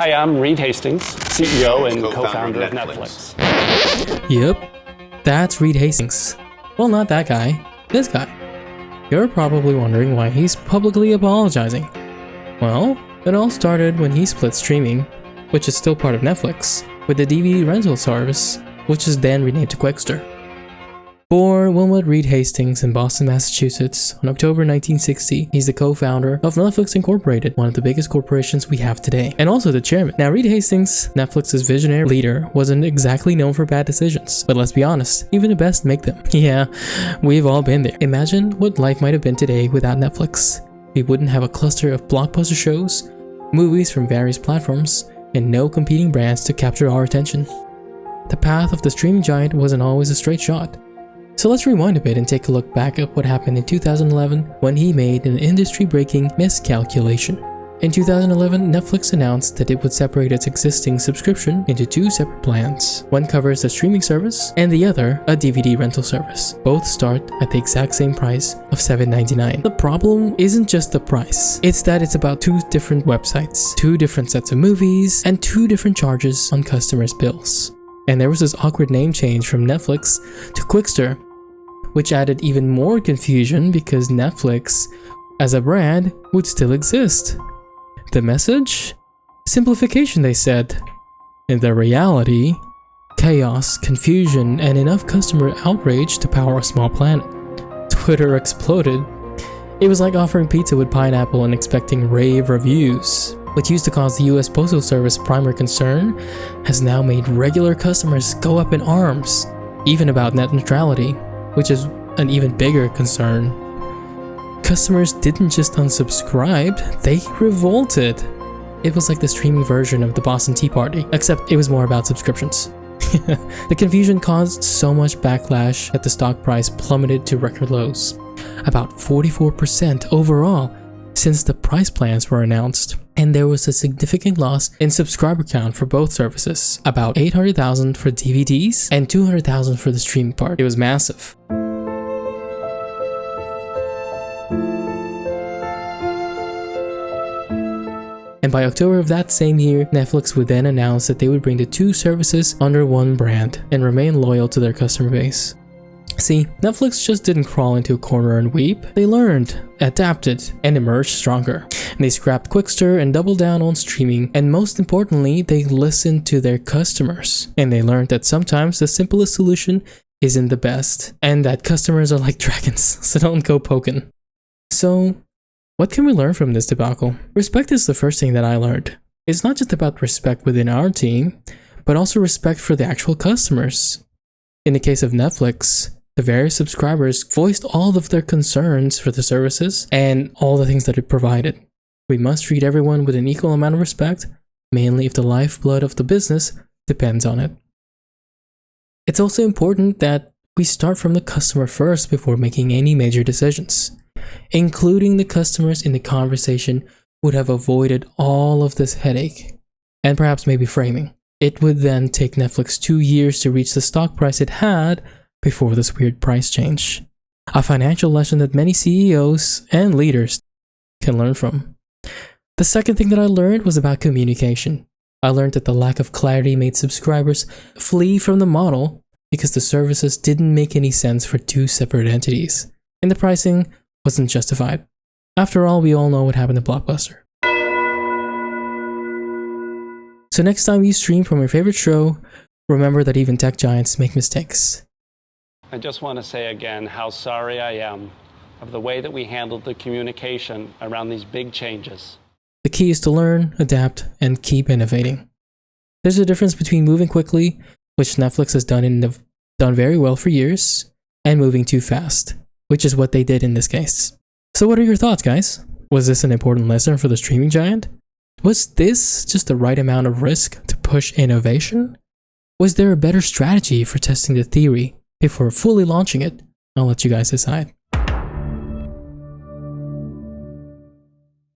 Hi, I'm Reed Hastings, CEO and co-founder of Netflix. Yep, that's Reed Hastings. Well, not that guy, this guy. You're probably wondering why he's publicly apologizing. Well, it all started when he split streaming, which is still part of Netflix, with the DVD rental service, which is then renamed to Qwikster. Born Wilmot Reed Hastings in Boston, Massachusetts on October 1960, he's the co-founder of Netflix Incorporated, one of the biggest corporations we have today, and also the chairman. Now, Reed Hastings, Netflix's visionary leader, wasn't exactly known for bad decisions, but let's be honest, even the best make them. Yeah, we've all been there. Imagine what life might have been today without Netflix. We wouldn't have a cluster of blockbuster shows, movies from various platforms, and no competing brands to capture our attention. The path of the streaming giant wasn't always a straight shot. So let's rewind a bit and take a look back at what happened in 2011 when he made an industry-breaking miscalculation. In 2011, Netflix announced that it would separate its existing subscription into two separate plans. One covers the streaming service and the other a DVD rental service. Both start at the exact same price of $7.99. The problem isn't just the price, it's that it's about two different websites, two different sets of movies, and two different charges on customers' bills. And there was this awkward name change from Netflix to Qwikster, which added even more confusion because Netflix, as a brand, would still exist. The message? Simplification, they said. In the reality, chaos, confusion, and enough customer outrage to power a small planet. Twitter exploded. It was like offering pizza with pineapple and expecting rave reviews. What used to cause the US Postal Service primary concern has now made regular customers go up in arms, even about net neutrality, which is an even bigger concern. Customers didn't just unsubscribe, they revolted. It was like the streaming version of the Boston Tea Party, except it was more about subscriptions. The confusion caused so much backlash that the stock price plummeted to record lows, about 44% overall since the price plans were announced. And there was a significant loss in subscriber count for both services, about 800,000 for DVDs and 200,000 for the streaming part. It was massive. And by October of that same year, Netflix would then announce that they would bring the two services under one brand and remain loyal to their customer base. See, Netflix just didn't crawl into a corner and weep. They learned, adapted, and emerged stronger. They scrapped Qwikster and doubled down on streaming, and most importantly, they listened to their customers. And they learned that sometimes the simplest solution isn't the best, and that customers are like dragons, so don't go poking. So, what can we learn from this debacle? Respect is the first thing that I learned. It's not just about respect within our team, but also respect for the actual customers. In the case of Netflix, the various subscribers voiced all of their concerns for the services and all the things that it provided. We must treat everyone with an equal amount of respect, mainly if the lifeblood of the business depends on it. It's also important that we start from the customer first before making any major decisions. Including the customers in the conversation would have avoided all of this headache, and perhaps maybe framing. It would then take Netflix 2 years to reach the stock price it had before this weird price change. A financial lesson that many CEOs and leaders can learn from. The second thing that I learned was about communication. I learned that the lack of clarity made subscribers flee from the model because the services didn't make any sense for two separate entities, and the pricing wasn't justified. After all, we all know what happened to Blockbuster. So next time you stream from your favorite show, remember that even tech giants make mistakes. I just want to say again how sorry I am of the way that we handled the communication around these big changes. The key is to learn, adapt, and keep innovating. There's a difference between moving quickly, which Netflix has done very well for years, and moving too fast, which is what they did in this case. So what are your thoughts, guys? Was this an important lesson for the streaming giant? Was this just the right amount of risk to push innovation? Was there a better strategy for testing the theory before fully launching it? I'll let you guys decide.